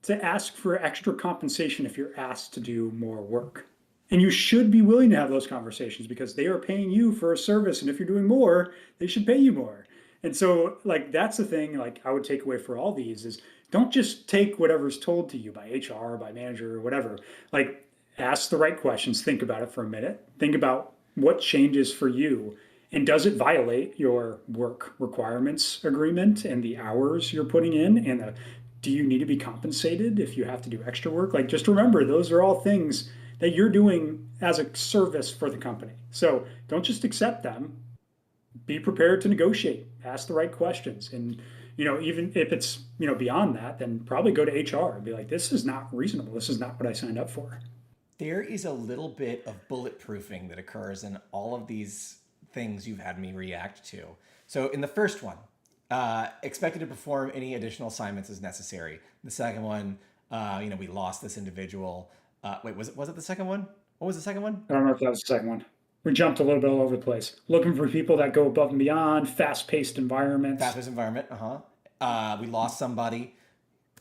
to ask for extra compensation if you're asked to do more work. And you should be willing to have those conversations because they are paying you for a service. And if you're doing more, they should pay you more. And so, like, that's the thing, like, I would take away for all these is don't just take whatever's told to you by HR, by manager, or whatever. Like, ask the right questions, think about it for a minute, think about what changes for you. And does it violate your work requirements agreement and the hours you're putting in and do you need to be compensated if you have to do extra work? Like, just remember, those are all things that you're doing as a service for the company. So don't just accept them. Be prepared to negotiate, ask the right questions. And, even if it's, beyond that, then probably go to HR and be like, this is not reasonable. This is not what I signed up for. There is a little bit of bulletproofing that occurs in all of these things you've had me react to. So in the first one, expected to perform any additional assignments as necessary. The second one, we lost this individual. Wait, was it the second one? What was the second one? I don't know if that was the second one. We jumped a little bit all over the place. Looking for people that go above and beyond, fast paced environments. Fast-paced environment. We lost somebody.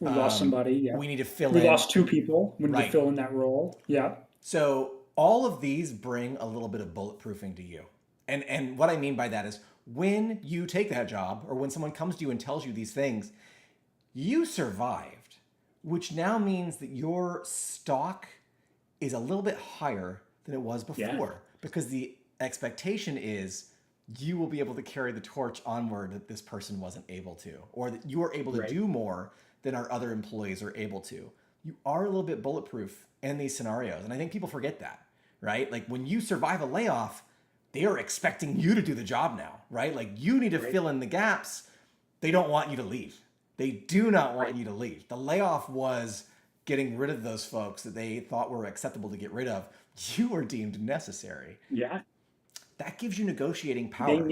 We lost somebody. Yeah. We need to fill We in. lost two people. We need to Right. fill in that role. Yeah. So all of these bring a little bit of bulletproofing to you. And what I mean by that is when you take that job or when someone comes to you and tells you these things, you survived, which now means that your stock is a little bit higher than it was Yeah. before because the expectation is you will be able to carry the torch onward that this person wasn't able to, or that you are able to Right. do more than our other employees are able to. you are a little bit bulletproof in these scenarios. And I think people forget that, right? Like when you survive a layoff, they are expecting you to do the job now, right? Like you need to fill in the gaps. They don't want you to leave. They do not want you to leave. The layoff was getting rid of those folks that they thought were acceptable to get rid of. You were deemed necessary. Yeah. That gives you negotiating power.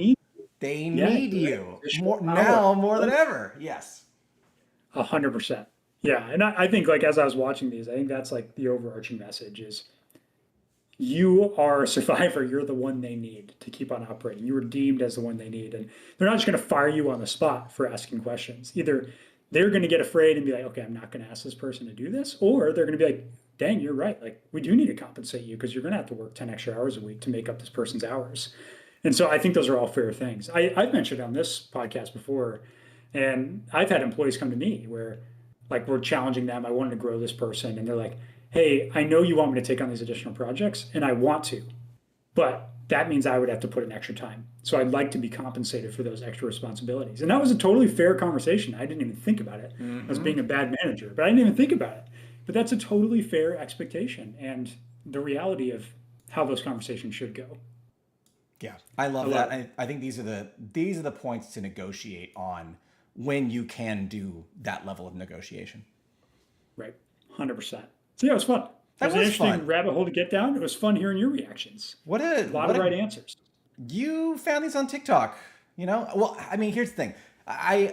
They need you more than ever. Yes. 100%. Yeah. And I think like, as I was watching these, I think that's like the overarching message is you are a survivor. You're the one they need to keep on operating. You were deemed as the one they need. And they're not just going to fire you on the spot for asking questions. Either they're going to get afraid and be like, okay, I'm not going to ask this person to do this. Or they're going to be like, dang, you're right. Like, we do need to compensate you because you're going to have to work 10 extra hours a week to make up this person's hours. And so I think those are all fair things. I've mentioned on this podcast before, and I've had employees come to me where like we're challenging them. I wanted to grow this person. And they're like, hey, I know you want me to take on these additional projects and I want to, but that means I would have to put in extra time. So I'd like to be compensated for those extra responsibilities. And that was a totally fair conversation. I didn't even think about it as being a bad manager, but I didn't even think about it. But that's a totally fair expectation and the reality of how those conversations should go. Yeah, I love that. I think these are the points to negotiate on when you can do that level of negotiation. Right, 100%. So yeah, it was fun. It was an interesting rabbit hole to get down. It was fun hearing your reactions. A lot of right answers. You found these on TikTok, you know? Well, I mean, here's the thing. I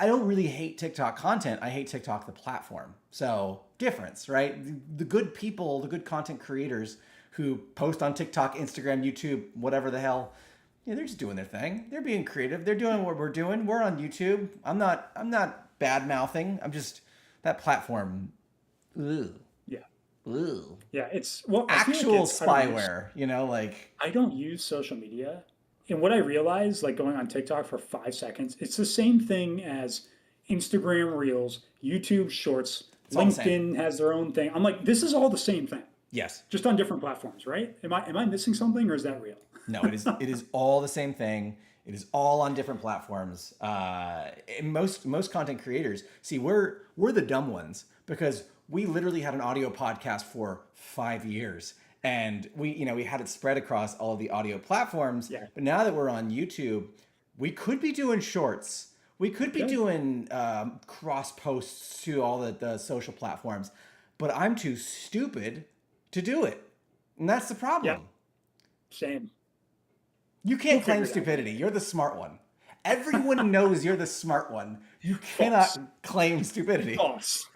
don't really hate TikTok content. I hate TikTok, the platform. So difference, right? The good people, the good content creators who post on TikTok, Instagram, YouTube, whatever the hell, yeah, they're just doing their thing. They're being creative. They're doing what we're doing. We're on YouTube. I'm not bad mouthing. I'm just that platform. Ugh. Yeah. Ugh. Yeah. It's actual spyware, you know, like I don't use social media. And what I realized, like going on TikTok for 5 seconds, it's the same thing as Instagram Reels, YouTube Shorts, LinkedIn has their own thing. I'm like, this is all the same thing. Yes. Just on different platforms, right? Am I missing something or is that real? No, it is all the same thing. It is all on different platforms. And most content creators, see, we're the dumb ones because we literally had an audio podcast for 5 years. And we had it spread across all of the audio platforms. Yeah. But now that we're on YouTube, we could be doing shorts. We could be doing cross posts to all the social platforms. But I'm too stupid to do it. And that's the problem. Yeah. Same. You can't claim stupidity. You're the smart one. Everyone knows you're the smart one. You cannot claim stupidity. False.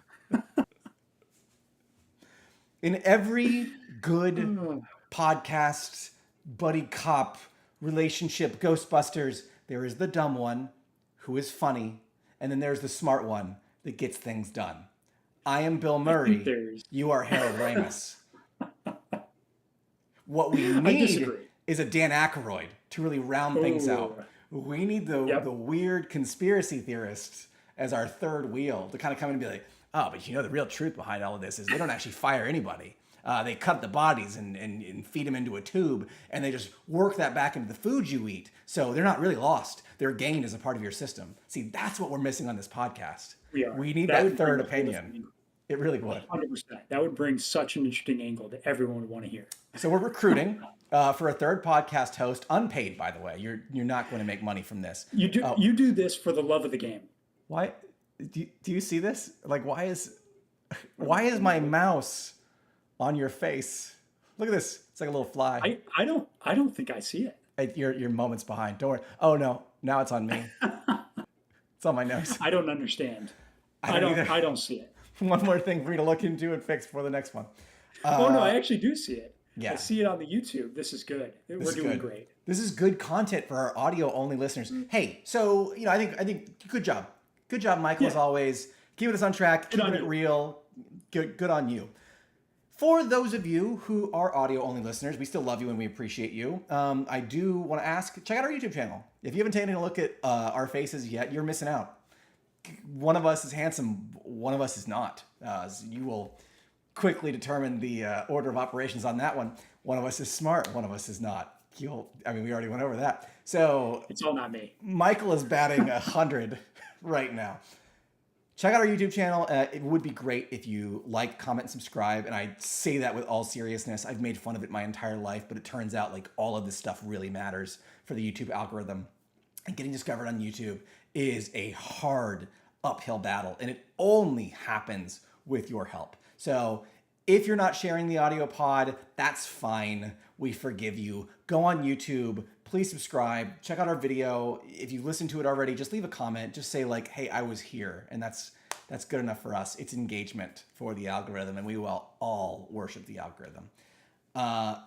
In every good podcast, buddy cop, relationship, Ghostbusters, there is the dumb one who is funny, and then there's the smart one that gets things done. I am Bill Murray. You are Harold Ramis. What we need is a Dan Aykroyd to really round things out. We need the weird conspiracy theorists as our third wheel to kind of come in and be like, oh, but you know, the real truth behind all of this is they don't actually fire anybody. They cut the bodies and feed them into a tube, and they just work that back into the food you eat. So they're not really lost. They're gained as a part of your system. See, that's what we're missing on this podcast. We need that third opinion. It really would. 100%. That would bring such an interesting angle that everyone would want to hear. So we're recruiting for a third podcast host, unpaid, by the way. You're not going to make money from this. You do this for the love of the game. Why? Do you see this? Like, why is my mouse on your face? Look at this. It's like a little fly. I don't think I see it. You're moments behind. Don't worry. Oh no, now it's on me. It's on my nose. I don't understand. I don't see it. One more thing for you to look into and fix for the next one. Oh no, I actually do see it. Yeah. I see it on the YouTube. This is good. We're doing great. This is good content for our audio only listeners. Hey, so I think good job. Good job, Michael, as always. Keeping us on track, keeping it real. Good on you. For those of you who are audio only listeners, we still love you and we appreciate you. I do want to ask, check out our YouTube channel. If you haven't taken a look at our faces yet, you're missing out. One of us is handsome, one of us is not. You will quickly determine the order of operations on that one. One of us is smart, one of us is not. We already went over that. So it's all not me. Michael is batting 100 right now. check out our YouTube channel. It would be great if you like, comment, and subscribe. And I say that with all seriousness. I've made fun of it my entire life, but it turns out like all of this stuff really matters for the YouTube algorithm. And getting discovered on YouTube is a hard uphill battle, and it only happens with your help. So if you're not sharing the audio pod, that's fine. We forgive you. Go on YouTube. Please subscribe. Check out our video. If you've listened to it already, just leave a comment. Just say like, hey, I was here. And that's good enough for us. It's engagement for the algorithm, and we will all worship the algorithm.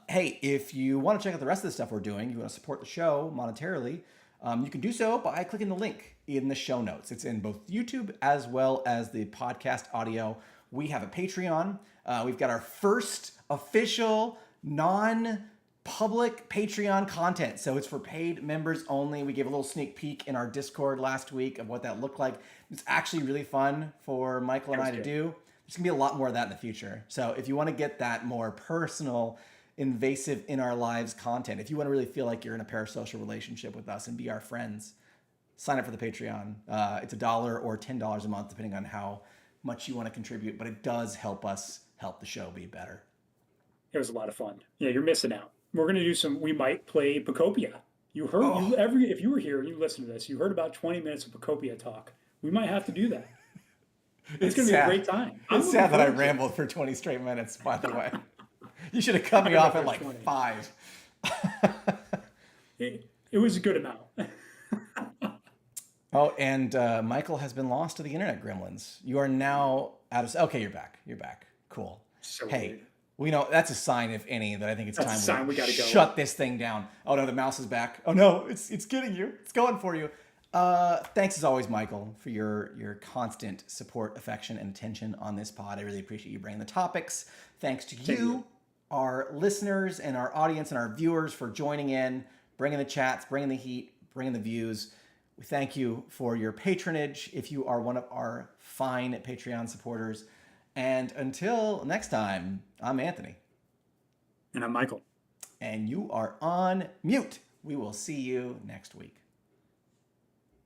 Hey, if you want to check out the rest of the stuff we're doing, you want to support the show monetarily, you can do so by clicking the link in the show notes. It's in both YouTube as well as the podcast audio. We have a Patreon. We've got our first official non-public Patreon content. So it's for paid members only. We gave a little sneak peek in our Discord last week of what that looked like. It's actually really fun for Michael and I to do. There's gonna be a lot more of that in the future. So if you want to get that more personal, invasive in our lives content, if you want to really feel like you're in a parasocial relationship with us and be our friends, sign up for the Patreon. It's $1 or $10 a month, depending on how much you want to contribute, but it does help us help the show be better. It was a lot of fun. Yeah, you're missing out. We're going to do we might play Pokopia. You heard, if you were here and you listened to this, you heard about 20 minutes of Pokopia talk. We might have to do that. It's going to be a great time. It's sad that I rambled for 20 straight minutes, by the way. You should have cut me off at like 20. 5. It was a good amount. Oh, and Michael has been lost to the internet gremlins. You are now out of... Okay, you're back. You're back. Cool. So hey, weird. We know that's a sign, if any, that I think it's time we gotta go. Shut this thing down. Oh no, the mouse is back. Oh no, it's getting you. It's going for you. Thanks as always, Michael, for your constant support, affection, and attention on this pod. I really appreciate you bringing the topics. Thanks to you, our listeners and our audience and our viewers for joining in, bringing the chats, bringing the heat, bringing the views. We thank you for your patronage if you are one of our fine Patreon supporters. And until next time, I'm Anthony. And I'm Michael. And you are on mute. We will see you next week.